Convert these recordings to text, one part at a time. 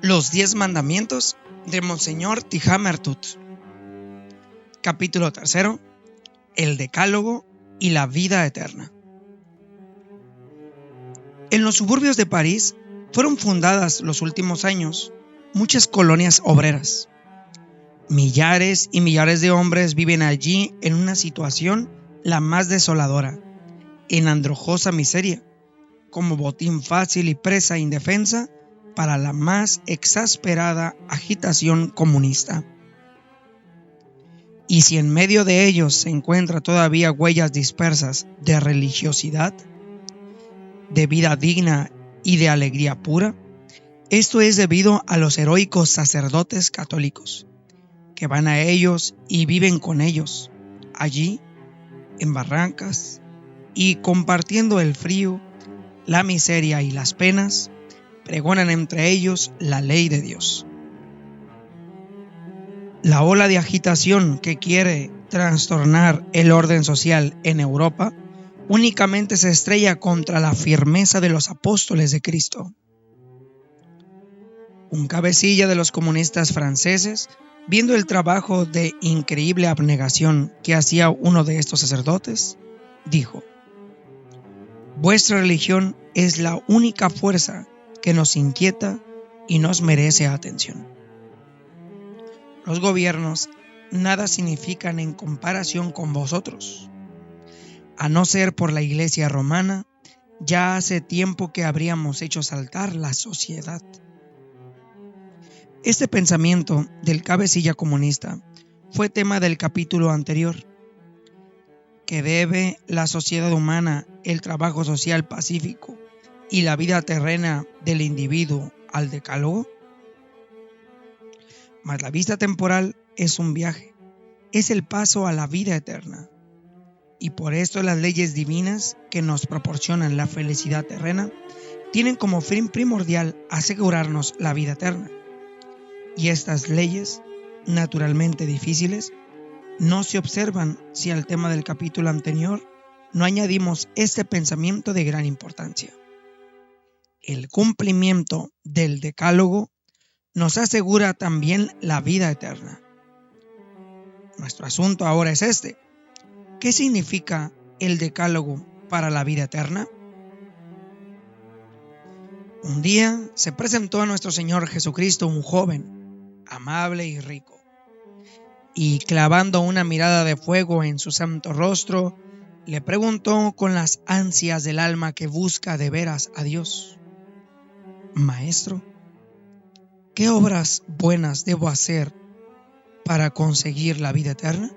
Los 10 mandamientos de Monseñor Tihamer Tut. Capítulo 3. El Decálogo y la vida eterna. En los suburbios de París fueron fundadas los últimos años muchas colonias obreras. Millares y millares de hombres viven allí en una situación la más desoladora, en andrajosa miseria, como botín fácil y presa indefensa para la más exasperada agitación comunista. Y si en medio de ellos se encuentran todavía huellas dispersas de religiosidad, de vida digna y de alegría pura, esto es debido a los heroicos sacerdotes católicos, que van a ellos y viven con ellos, allí, en barrancas, y compartiendo el frío, la miseria y las penas, pregonan entre ellos la ley de Dios. La ola de agitación que quiere trastornar el orden social en Europa únicamente se estrella contra la firmeza de los apóstoles de Cristo. Un cabecilla de los comunistas franceses, viendo el trabajo de increíble abnegación que hacía uno de estos sacerdotes, dijo: «Vuestra religión es la única fuerza que nos inquieta y nos merece atención. Los gobiernos nada significan en comparación con vosotros. A no ser por la Iglesia romana, ya hace tiempo que habríamos hecho saltar la sociedad». Este pensamiento del cabecilla comunista fue tema del capítulo anterior. ¿Que debe la sociedad humana el trabajo social pacífico y la vida terrena del individuo al decálogo? Mas la vista temporal es un viaje, es el paso a la vida eterna. Y por esto las leyes divinas que nos proporcionan la felicidad terrena tienen como fin primordial asegurarnos la vida eterna. Y estas leyes, naturalmente difíciles, no se observan si al tema del capítulo anterior no añadimos este pensamiento de gran importancia. El cumplimiento del decálogo nos asegura también la vida eterna. Nuestro asunto ahora es este: ¿qué significa el decálogo para la vida eterna? Un día se presentó a nuestro Señor Jesucristo un joven, amable y rico, y clavando una mirada de fuego en su santo rostro, le preguntó con las ansias del alma que busca de veras a Dios: «Maestro, ¿qué obras buenas debo hacer para conseguir la vida eterna?»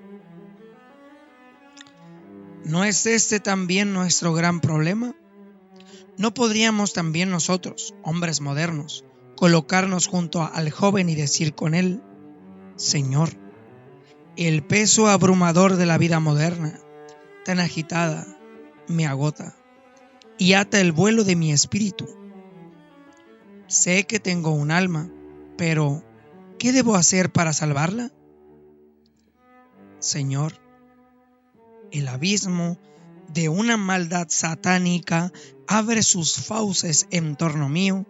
¿No es este también nuestro gran problema? ¿No podríamos también nosotros, hombres modernos, colocarnos junto al joven y decir con él: «Señor, el peso abrumador de la vida moderna, tan agitada, me agota y ata el vuelo de mi espíritu? Sé que tengo un alma, pero ¿qué debo hacer para salvarla? Señor, el abismo de una maldad satánica abre sus fauces en torno mío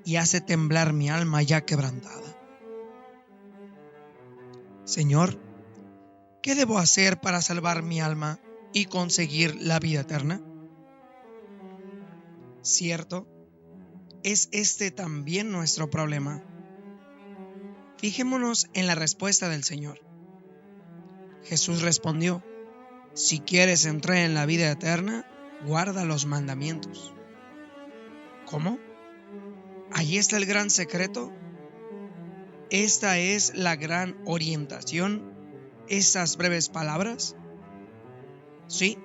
y hace temblar mi alma ya quebrantada. Señor, ¿qué debo hacer para salvar mi alma y conseguir la vida eterna?» Cierto, es este también nuestro problema. Fijémonos en la respuesta del Señor. Jesús respondió: «Si quieres entrar en la vida eterna, guarda los mandamientos». ¿Cómo? ¿Allí está el gran secreto? ¿Esta es la gran orientación? ¿Estas breves palabras? Sí,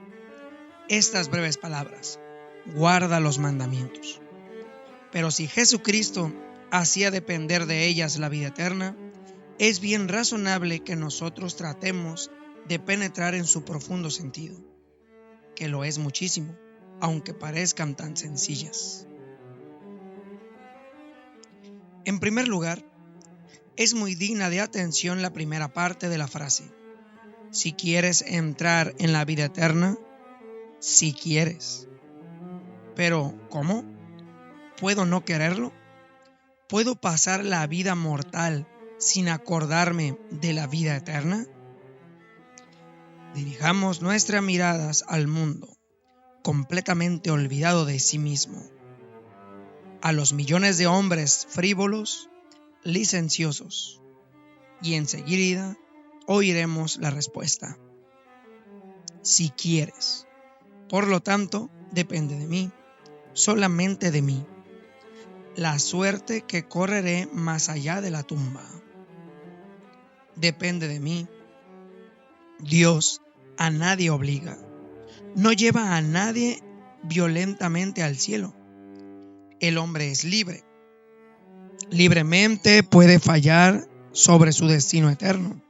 estas breves palabras: guarda los mandamientos. Pero si Jesucristo hacía depender de ellas la vida eterna, es bien razonable que nosotros tratemos de penetrar en su profundo sentido, que lo es muchísimo, aunque parezcan tan sencillas. En primer lugar, es muy digna de atención la primera parte de la frase: si quieres entrar en la vida eterna, si quieres. Pero, ¿cómo? ¿Puedo no quererlo? ¿Puedo pasar la vida mortal sin acordarme de la vida eterna? Dirijamos nuestras miradas al mundo, completamente olvidado de sí mismo, a los millones de hombres frívolos, licenciosos, y enseguida oiremos la respuesta: si quieres. Por lo tanto, depende de mí, solamente de mí, la suerte que correré más allá de la tumba. Depende de mí. Dios a nadie obliga, no lleva a nadie violentamente al cielo. El hombre es libre. Libremente puede fallar sobre su destino eterno.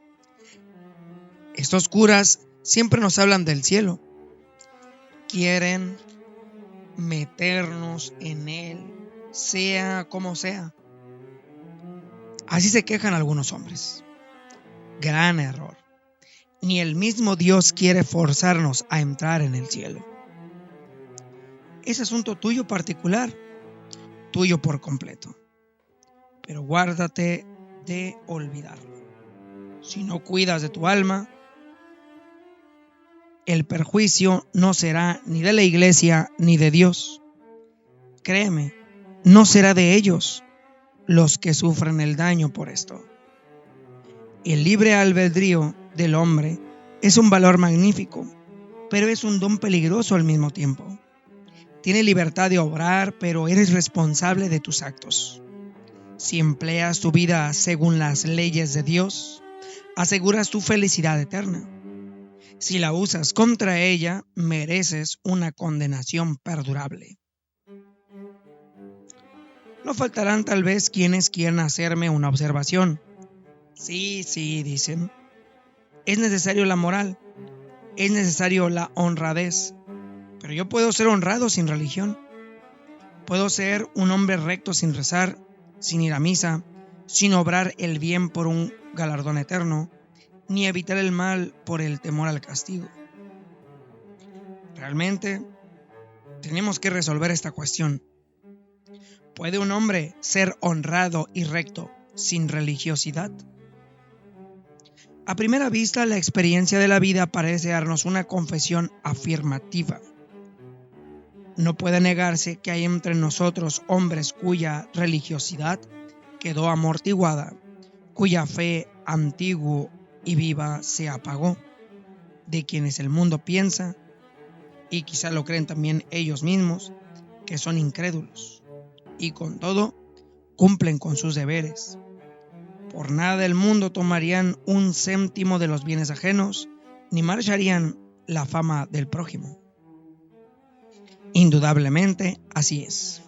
Estos curas siempre nos hablan del cielo. Quieren meternos en él, sea como sea. Así se quejan algunos hombres. Gran error. Ni el mismo Dios quiere forzarnos a entrar en el cielo. Es asunto tuyo particular, tuyo por completo. Pero guárdate de olvidarlo. Si no cuidas de tu alma, el perjuicio no será ni de la iglesia ni de Dios. Créeme, no será de ellos los que sufren el daño por esto. El libre albedrío del hombre es un valor magnífico, pero es un don peligroso al mismo tiempo. Tienes libertad de obrar, pero eres responsable de tus actos. Si empleas tu vida según las leyes de Dios, aseguras tu felicidad eterna. Si la usas contra ella, mereces una condenación perdurable. No faltarán tal vez quienes quieran hacerme una observación. Sí, dicen. Es necesario la moral, es necesario la honradez, pero yo puedo ser honrado sin religión. Puedo ser un hombre recto sin rezar, sin ir a misa, sin obrar el bien por un galardón eterno, ni evitar el mal por el temor al castigo. Realmente, tenemos que resolver esta cuestión. ¿Puede un hombre ser honrado y recto sin religiosidad? A primera vista, la experiencia de la vida parece darnos una confesión afirmativa. No puede negarse que hay entre nosotros hombres cuya religiosidad quedó amortiguada, cuya fe antigua y viva se apagó, de quienes el mundo piensa, y quizá lo creen también ellos mismos, que son incrédulos, y con todo cumplen con sus deberes. Por nada del mundo tomarían un céntimo de los bienes ajenos, ni marcharían la fama del prójimo. Indudablemente así es.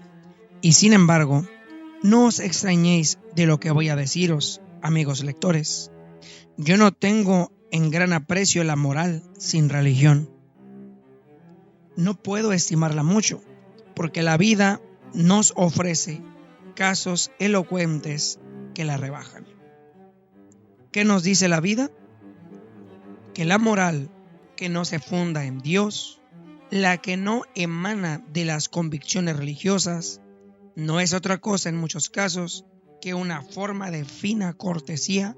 Y sin embargo, no os extrañéis de lo que voy a deciros, amigos lectores. Yo no tengo en gran aprecio la moral sin religión. No puedo estimarla mucho, porque la vida nos ofrece casos elocuentes que la rebajan. ¿Qué nos dice la vida? Que la moral que no se funda en Dios, la que no emana de las convicciones religiosas, no es otra cosa en muchos casos que una forma de fina cortesía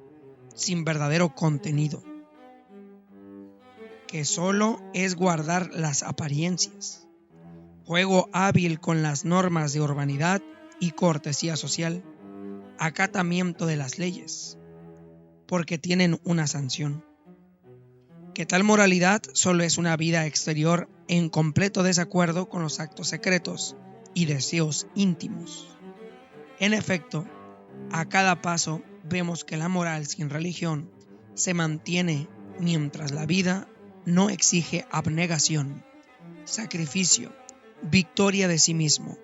sin verdadero contenido, que solo es guardar las apariencias, juego hábil con las normas de urbanidad y cortesía social, acatamiento de las leyes, porque tienen una sanción. Que tal moralidad solo es una vida exterior en completo desacuerdo con los actos secretos y deseos íntimos. En efecto, a cada paso vemos que la moral sin religión se mantiene mientras la vida no exige abnegación, sacrificio, victoria de sí mismo,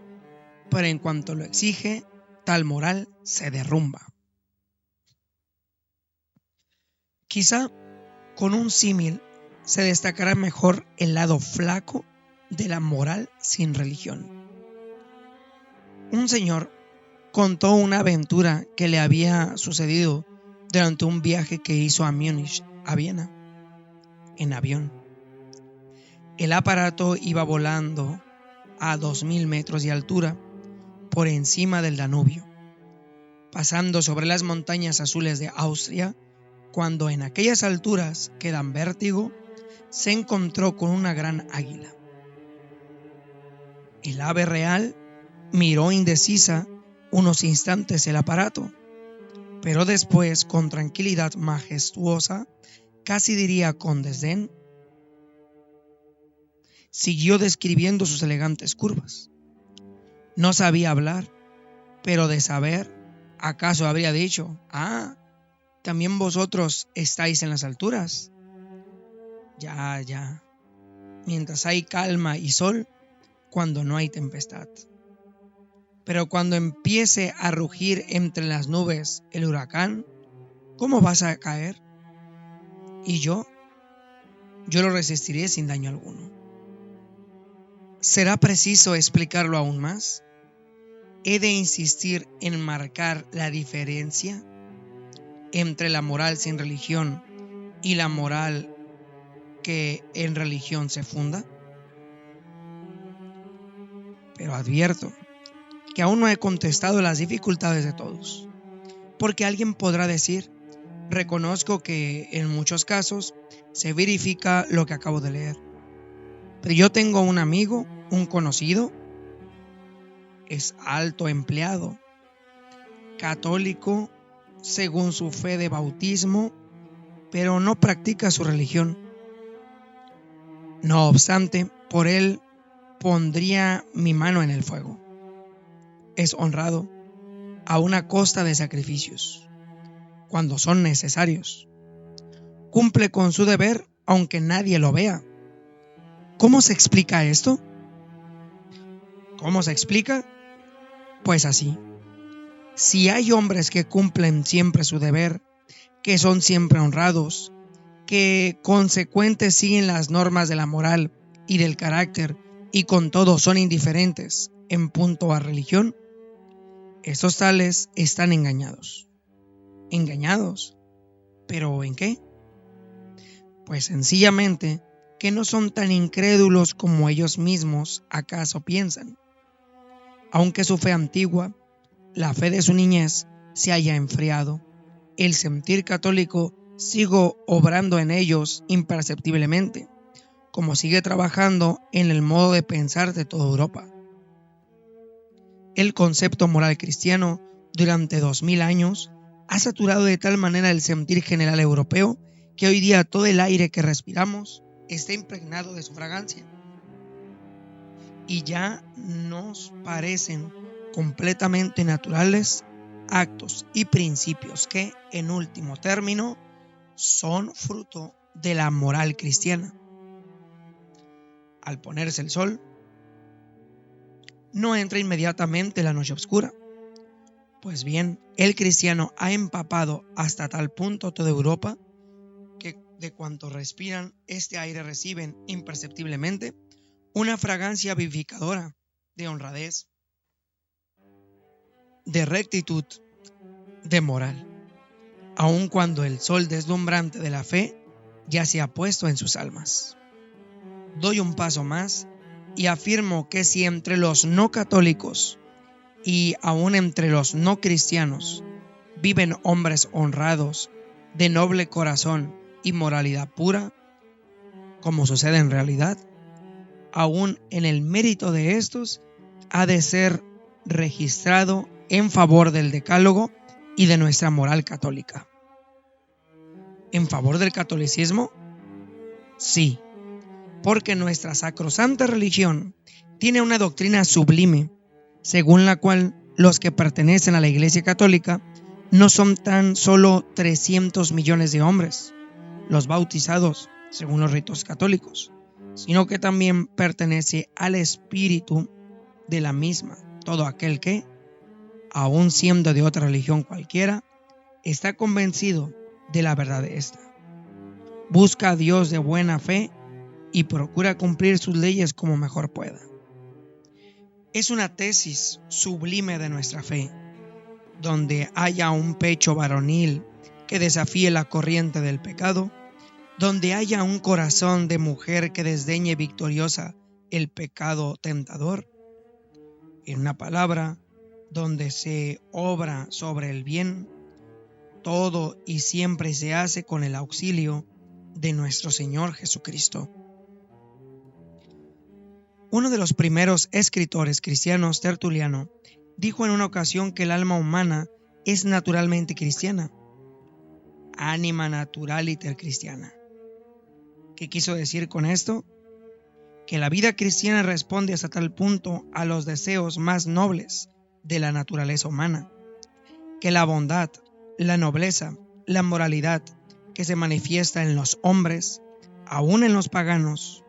pero en cuanto lo exige, tal moral se derrumba. Quizá con un símil se destacará mejor el lado flaco de la moral sin religión. Un señor contó una aventura que le había sucedido durante un viaje que hizo a Múnich, a Viena, en avión. El aparato iba volando a 2000 metros de altura por encima del Danubio. pasando sobre las montañas azules de Austria, cuando en aquellas alturas que dan vértigo, se encontró con una gran águila. El ave real miró indecisa unos instantes el aparato, pero después, con tranquilidad majestuosa, casi diría con desdén, siguió describiendo sus elegantes curvas. No sabía hablar, pero de saber, ¿acaso habría dicho: «Ah, también vosotros estáis en las alturas»? Ya, mientras hay calma y sol, cuando no hay tempestad. Pero cuando empiece a rugir entre las nubes el huracán, ¿cómo vas a caer? Y yo lo resistiré sin daño alguno. ¿Será preciso explicarlo aún más? ¿He de insistir en marcar la diferencia entre la moral sin religión y la moral que en religión se funda? Pero advierto que aún no he contestado las dificultades de todos, porque alguien podrá decir: reconozco que en muchos casos se verifica lo que acabo de leer, pero yo tengo un amigo, un conocido, es alto empleado, católico según su fe de bautismo, pero no practica su religión. No obstante, por él pondría mi mano en el fuego. Es honrado, a una costa de sacrificios, cuando son necesarios. Cumple con su deber, aunque nadie lo vea. ¿Cómo se explica esto? ¿Cómo se explica? Pues así. Si hay hombres que cumplen siempre su deber, que son siempre honrados, que consecuentes siguen las normas de la moral y del carácter, y con todo son indiferentes en punto a religión, estos tales están engañados. ¿Engañados? ¿Pero en qué? Pues sencillamente que no son tan incrédulos como ellos mismos acaso piensan. Aunque su fe antigua, la fe de su niñez, se haya enfriado, el sentir católico sigue obrando en ellos imperceptiblemente, como sigue trabajando en el modo de pensar de toda Europa. El concepto moral cristiano, durante 2000 años, ha saturado de tal manera el sentir general europeo que hoy día todo el aire que respiramos está impregnado de su fragancia. Y ya nos parecen completamente naturales actos y principios que, en último término, son fruto de la moral cristiana. Al ponerse el sol, no entra inmediatamente la noche oscura. Pues bien, el cristiano ha empapado hasta tal punto toda Europa que de cuanto respiran este aire reciben imperceptiblemente una fragancia vivificadora de honradez, de rectitud, de moral, aun cuando el sol deslumbrante de la fe ya se ha puesto en sus almas. Doy un paso más y afirmo que si entre los no católicos y aún entre los no cristianos viven hombres honrados, de noble corazón y moralidad pura, como sucede en realidad, aún en el mérito de estos ha de ser registrado en favor del decálogo y de nuestra moral católica. ¿En favor del catolicismo? Sí, porque nuestra sacrosanta religión tiene una doctrina sublime, según la cual los que pertenecen a la Iglesia Católica no son tan solo 300 millones de hombres, los bautizados según los ritos católicos, sino que también pertenece al espíritu de la misma todo aquel que, aun siendo de otra religión cualquiera, está convencido de la verdad de esta. Busca a Dios de buena fe y procura cumplir sus leyes como mejor pueda. Es una tesis sublime de nuestra fe, donde haya un pecho varonil que desafíe la corriente del pecado, donde haya un corazón de mujer que desdeñe victoriosa el pecado tentador. En una palabra, donde se obra sobre el bien, todo y siempre se hace con el auxilio de nuestro Señor Jesucristo. Uno de los primeros escritores cristianos, Tertuliano, dijo en una ocasión que el alma humana es naturalmente cristiana. Anima naturaliter cristiana. ¿Qué quiso decir con esto? Que la vida cristiana responde hasta tal punto a los deseos más nobles de la naturaleza humana, que la bondad, la nobleza, la moralidad que se manifiesta en los hombres, aún en los paganos,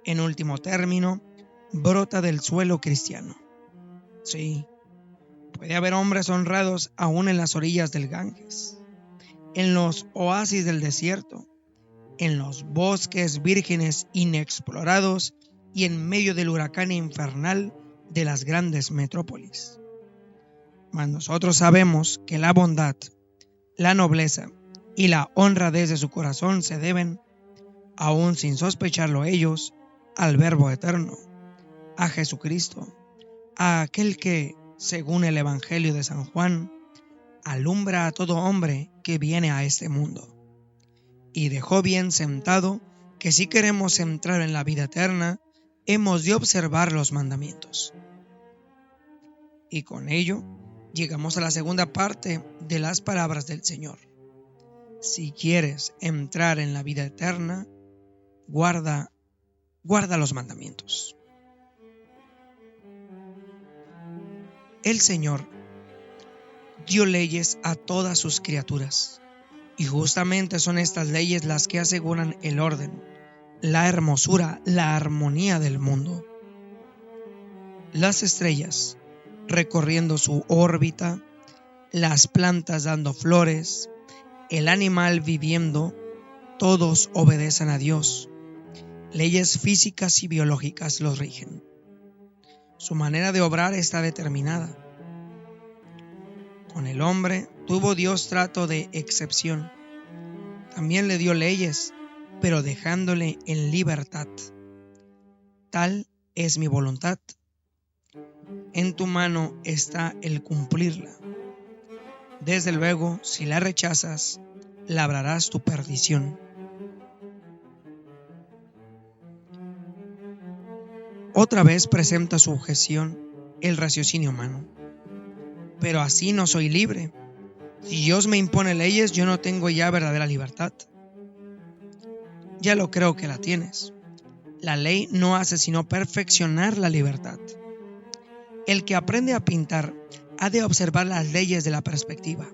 en último término, brota del suelo cristiano. Sí, puede haber hombres honrados aún en las orillas del Ganges, en los oasis del desierto, en los bosques vírgenes inexplorados y en medio del huracán infernal de las grandes metrópolis. Mas nosotros sabemos que la bondad, la nobleza y la honradez de su corazón se deben, aún sin sospecharlo ellos, al Verbo eterno, a Jesucristo, a aquel que, según el Evangelio de San Juan, alumbra a todo hombre que viene a este mundo. Y dejó bien sentado que si queremos entrar en la vida eterna, hemos de observar los mandamientos. Y con ello llegamos a la segunda parte de las palabras del Señor. Si quieres entrar en la vida eterna, guarda los mandamientos. El Señor dio leyes a todas sus criaturas, y justamente son estas leyes las que aseguran el orden, la hermosura, la armonía del mundo. Las estrellas recorriendo su órbita, las plantas dando flores, el animal viviendo, todos obedecen a Dios. Leyes físicas y biológicas los rigen. Su manera de obrar está determinada. Con el hombre tuvo Dios trato de excepción. También le dio leyes, pero dejándole en libertad. Tal es mi voluntad. En tu mano está el cumplirla. Desde luego, si la rechazas, labrarás tu perdición. Otra vez presenta su objeción el raciocinio humano. Pero así no soy libre. Si Dios me impone leyes, yo no tengo ya verdadera libertad. Ya lo creo que la tienes. La ley no hace sino perfeccionar la libertad. El que aprende a pintar ha de observar las leyes de la perspectiva.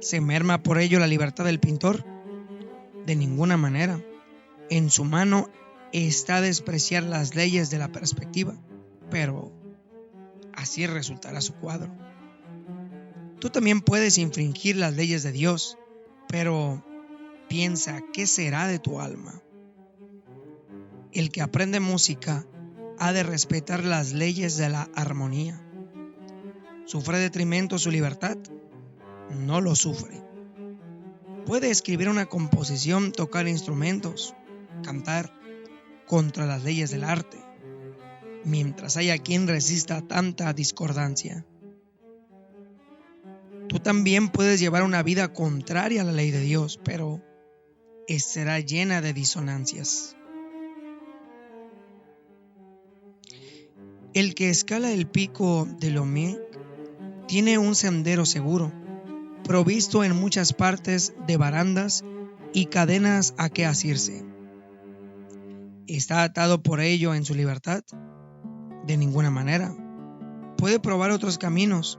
¿Se merma por ello la libertad del pintor? De ninguna manera. En su mano está despreciar las leyes de la perspectiva, pero así resultará su cuadro. Tú también puedes infringir las leyes de Dios, pero piensa qué será de tu alma. El que aprende música ha de respetar las leyes de la armonía. ¿Sufre detrimento su libertad? No lo sufre. Puede escribir una composición, tocar instrumentos, cantar contra las leyes del arte, mientras haya quien resista tanta discordancia. Tú también puedes llevar una vida contraria a la ley de Dios, pero será llena de disonancias. El que escala el pico de Lomé tiene un sendero seguro, provisto en muchas partes de barandas y cadenas a que asirse. ¿Está atado por ello en su libertad? De ninguna manera. Puede probar otros caminos,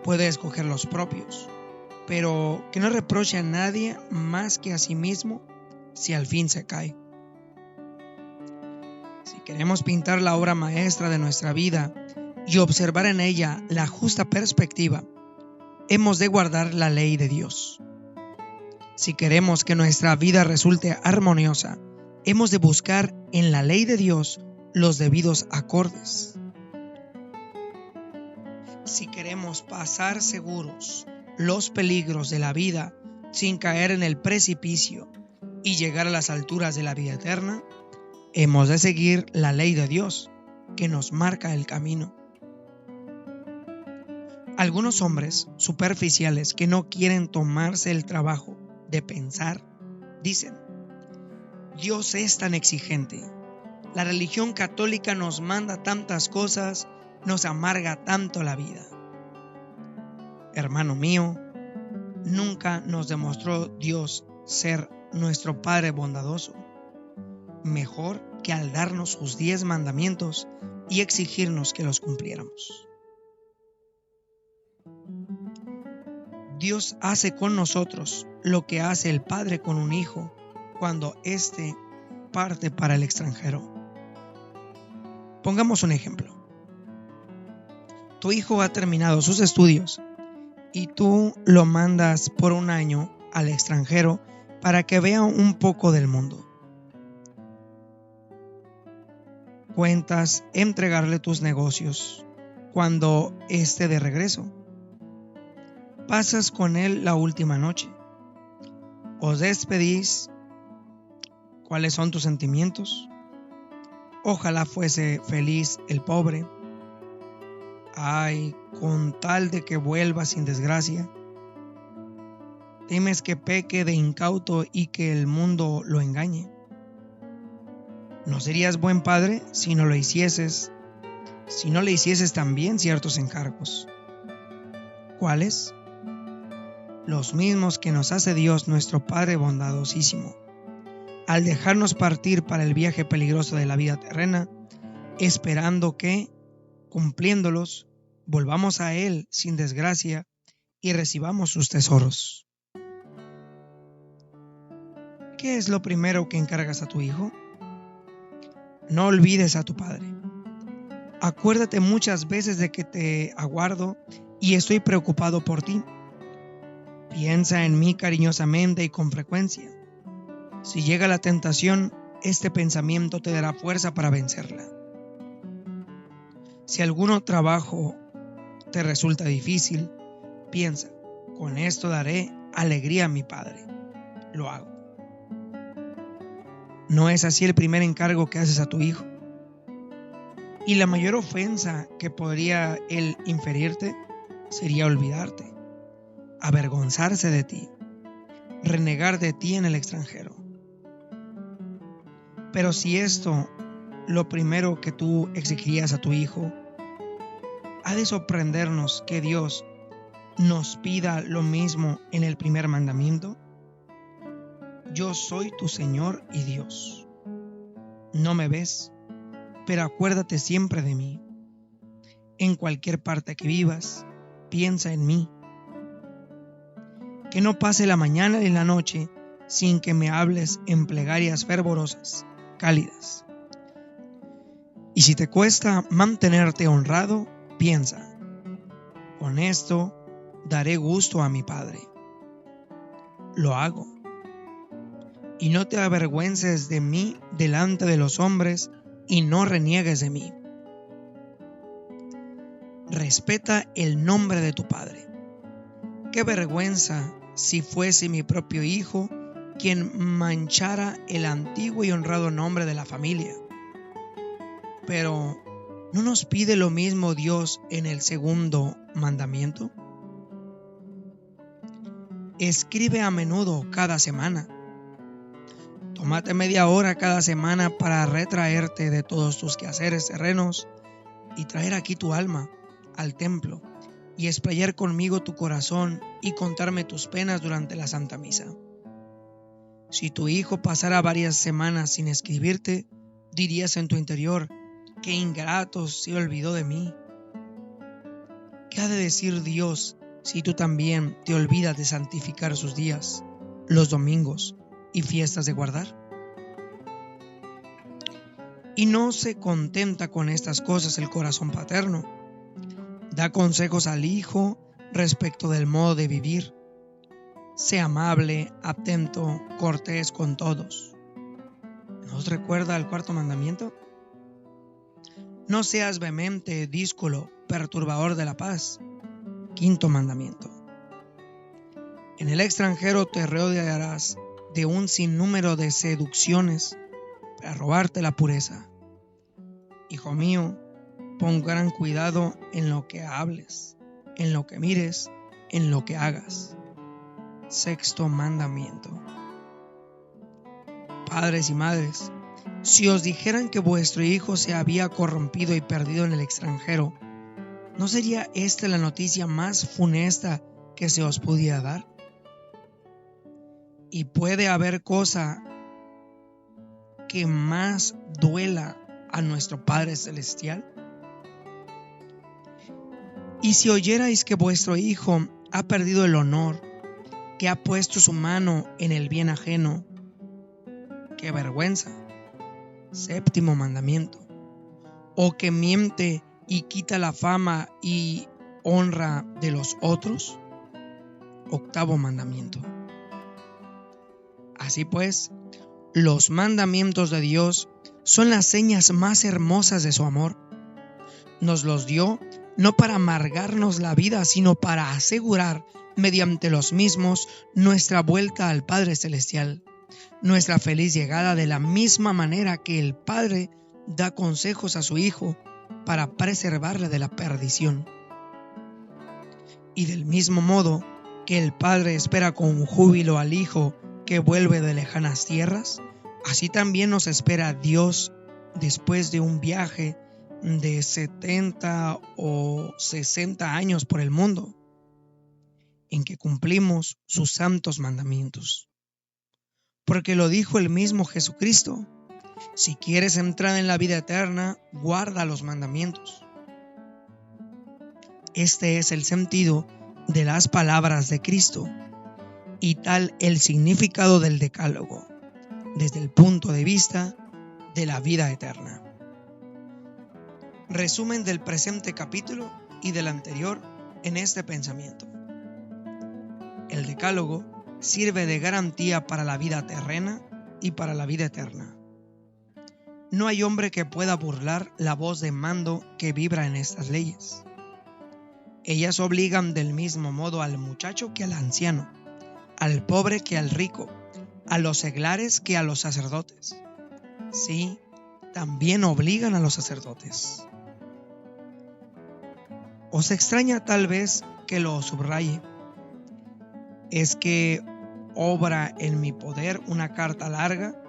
puede escoger los propios, pero que no reproche a nadie más que a sí mismo si al fin se cae. Si queremos pintar la obra maestra de nuestra vida y observar en ella la justa perspectiva, hemos de guardar la ley de Dios. Si queremos que nuestra vida resulte armoniosa, hemos de buscar en la ley de Dios los debidos acordes. Si queremos pasar seguros los peligros de la vida sin caer en el precipicio y llegar a las alturas de la vida eterna, hemos de seguir la ley de Dios que nos marca el camino. Algunos hombres superficiales que no quieren tomarse el trabajo de pensar, dicen: Dios es tan exigente, la religión católica nos manda tantas cosas, nos amarga tanto la vida. Hermano mío, nunca nos demostró Dios ser nuestro Padre bondadoso, mejor que al darnos sus 10 mandamientos y exigirnos que los cumpliéramos. Dios hace con nosotros lo que hace el padre con un hijo cuando éste parte para el extranjero. Pongamos un ejemplo. Tu hijo ha terminado sus estudios y tú lo mandas por un año al extranjero para que vea un poco del mundo. Cuentas entregarle tus negocios cuando esté de regreso. Pasas con él la última noche. Os despedís. ¿Cuáles son tus sentimientos? Ojalá fuese feliz el pobre. Ay, con tal de que vuelva sin desgracia. Temes que peque de incauto y que el mundo lo engañe. No serías buen padre si no lo hicieses, si no le hicieses también ciertos encargos. ¿Cuáles? Los mismos que nos hace Dios nuestro Padre bondadosísimo, al dejarnos partir para el viaje peligroso de la vida terrena, esperando que, cumpliéndolos, volvamos a Él sin desgracia y recibamos sus tesoros. ¿Qué es lo primero que encargas a tu hijo? No olvides a tu Padre. Acuérdate muchas veces de que te aguardo y estoy preocupado por ti. Piensa en mí cariñosamente y con frecuencia. Si llega la tentación, este pensamiento te dará fuerza para vencerla. Si algún trabajo te resulta difícil, piensa: con esto daré alegría a mi Padre. Lo hago. ¿No es así el primer encargo que haces a tu hijo? Y la mayor ofensa que podría él inferirte sería olvidarte, avergonzarse de ti, renegar de ti en el extranjero. Pero si esto, lo primero que tú exigirías a tu hijo, ha de sorprendernos que Dios nos pida lo mismo en el primer mandamiento. Yo soy tu Señor y Dios. No me ves, pero acuérdate siempre de mí. En cualquier parte que vivas, piensa en mí. Que no pase la mañana ni la noche sin que me hables en plegarias fervorosas, cálidas. Y si te cuesta mantenerte honrado, piensa: con esto daré gusto a mi Padre. Lo hago. Y no te avergüences de mí delante de los hombres y no reniegues de mí. Respeta el nombre de tu Padre. Qué vergüenza si fuese mi propio hijo quien manchara el antiguo y honrado nombre de la familia. Pero, ¿no nos pide lo mismo Dios en el segundo mandamiento? Escribe a menudo cada semana. Tómate media hora cada semana para retraerte de todos tus quehaceres terrenos y traer aquí tu alma al templo y explayar conmigo tu corazón y contarme tus penas durante la Santa Misa. Si tu hijo pasara varias semanas sin escribirte, dirías en tu interior: qué ingrato, se olvidó de mí. ¿Qué ha de decir Dios si tú también te olvidas de santificar sus días, los domingos y fiestas de guardar? Y no se contenta con estas cosas el corazón paterno. Da consejos al hijo respecto del modo de vivir. Sé amable, atento, cortés con todos. ¿Nos recuerda el cuarto mandamiento? No seas vehemente, díscolo, perturbador de la paz. Quinto mandamiento. En el extranjero te rodearás de un sinnúmero de seducciones para robarte la pureza. Hijo mío, pon gran cuidado en lo que hables, en lo que mires, en lo que hagas. Sexto mandamiento. Padres y madres, si os dijeran que vuestro hijo se había corrompido y perdido en el extranjero, ¿no sería esta la noticia más funesta que se os pudiera dar? Y puede haber cosa que más duela a nuestro Padre Celestial. Y si oyerais que vuestro hijo ha perdido el honor, que ha puesto su mano en el bien ajeno, ¡qué vergüenza! Séptimo mandamiento. O que miente y quita la fama y honra de los otros. Octavo mandamiento. Así pues, los mandamientos de Dios son las señas más hermosas de su amor. Nos los dio no para amargarnos la vida, sino para asegurar mediante los mismos nuestra vuelta al Padre Celestial, nuestra feliz llegada, de la misma manera que el Padre da consejos a su Hijo para preservarle de la perdición. Y del mismo modo que el Padre espera con júbilo al Hijo que vuelve de lejanas tierras, así también nos espera Dios después de un viaje de 70 o 60 años por el mundo, en que cumplimos sus santos mandamientos. Porque lo dijo el mismo Jesucristo: si quieres entrar en la vida eterna, guarda los mandamientos. Este es el sentido de las palabras de Cristo y tal el significado del decálogo, desde el punto de vista de la vida eterna. Resumen del presente capítulo y del anterior en este pensamiento. El decálogo sirve de garantía para la vida terrena y para la vida eterna. No hay hombre que pueda burlar la voz de mando que vibra en estas leyes. Ellas obligan del mismo modo al muchacho que al anciano, al pobre que al rico, a los seglares que a los sacerdotes. Sí, también obligan a los sacerdotes. ¿Os extraña tal vez que lo subraye? Es que obra en mi poder una carta larga,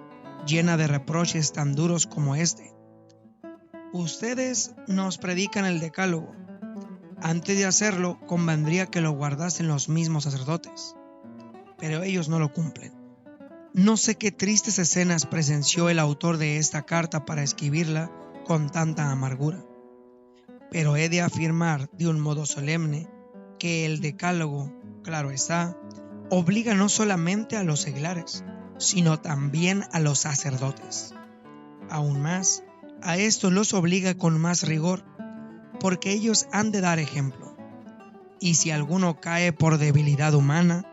llena de reproches tan duros como este. Ustedes nos predican el decálogo. Antes de hacerlo, convendría que lo guardasen los mismos sacerdotes, pero ellos no lo cumplen. No sé qué tristes escenas presenció el autor de esta carta para escribirla con tanta amargura, pero he de afirmar de un modo solemne que el decálogo, claro está, obliga no solamente a los seglares, sino también a los sacerdotes. Aún más, a estos los obliga con más rigor, porque ellos han de dar ejemplo. Y si alguno cae por debilidad humana,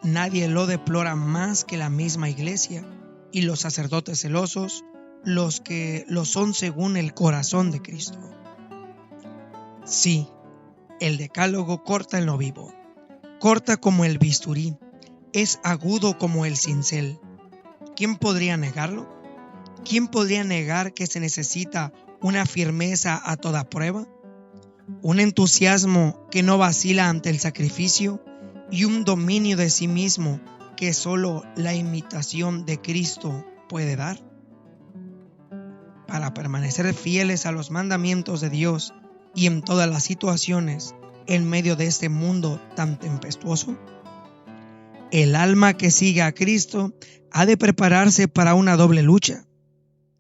nadie lo deplora más que la misma Iglesia y los sacerdotes celosos, los que lo son según el corazón de Cristo. Sí, el decálogo corta en lo vivo, corta como el bisturí, es agudo como el cincel. ¿Quién podría negarlo? ¿Quién podría negar que se necesita una firmeza a toda prueba? Un entusiasmo que no vacila ante el sacrificio y un dominio de sí mismo que solo la imitación de Cristo puede dar. Para permanecer fieles a los mandamientos de Dios y en todas las situaciones en medio de este mundo tan tempestuoso, el alma que sigue a Cristo ha de prepararse para una doble lucha.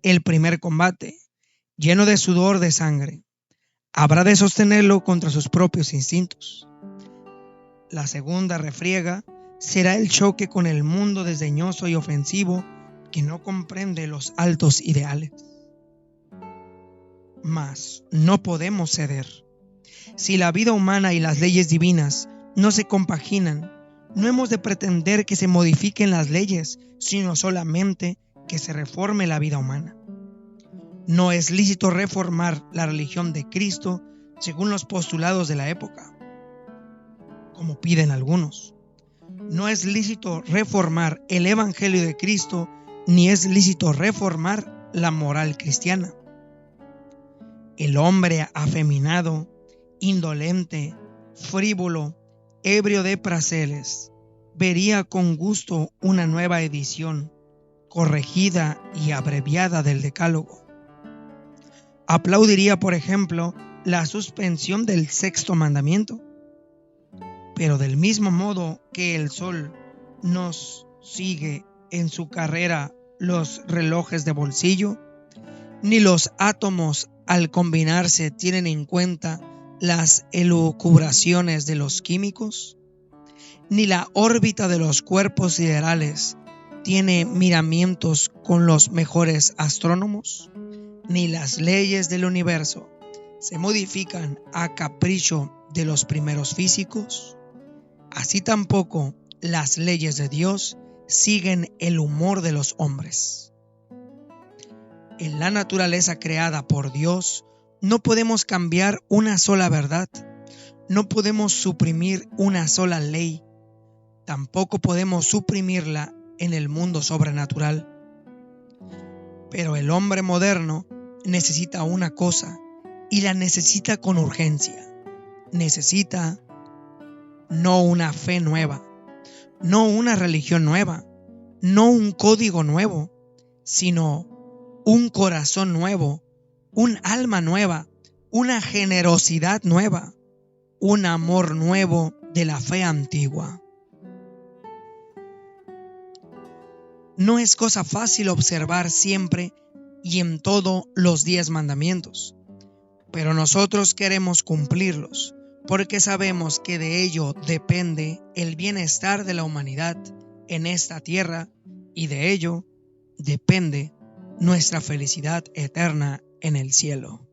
El primer combate, lleno de sudor de sangre, habrá de sostenerlo contra sus propios instintos. La segunda refriega será el choque con el mundo desdeñoso y ofensivo que no comprende los altos ideales. Mas no podemos ceder. Si la vida humana y las leyes divinas no se compaginan, no hemos de pretender que se modifiquen las leyes, sino solamente que se reforme la vida humana. No es lícito reformar la religión de Cristo según los postulados de la época, como piden algunos. No es lícito reformar el Evangelio de Cristo, ni es lícito reformar la moral cristiana. El hombre afeminado, indolente, frívolo, ebrio de placeres, vería con gusto una nueva edición, corregida y abreviada del Decálogo. Aplaudiría, por ejemplo, la suspensión del sexto mandamiento. Pero del mismo modo que el sol nos sigue en su carrera los relojes de bolsillo, ni los átomos al combinarse tienen en cuenta las elucubraciones de los químicos, ni la órbita de los cuerpos siderales tiene miramientos con los mejores astrónomos, ni las leyes del universo se modifican a capricho de los primeros físicos, así tampoco las leyes de Dios siguen el humor de los hombres. En la naturaleza creada por Dios no podemos cambiar una sola verdad, no podemos suprimir una sola ley, tampoco podemos suprimirla en el mundo sobrenatural. Pero el hombre moderno necesita una cosa y la necesita con urgencia. Necesita no una fe nueva, no una religión nueva, no un código nuevo, sino un corazón nuevo, un alma nueva, una generosidad nueva, un amor nuevo de la fe antigua. No es cosa fácil observar siempre y en todo los 10 mandamientos, pero nosotros queremos cumplirlos, porque sabemos que de ello depende el bienestar de la humanidad en esta tierra y de ello depende nuestra felicidad eterna en el cielo.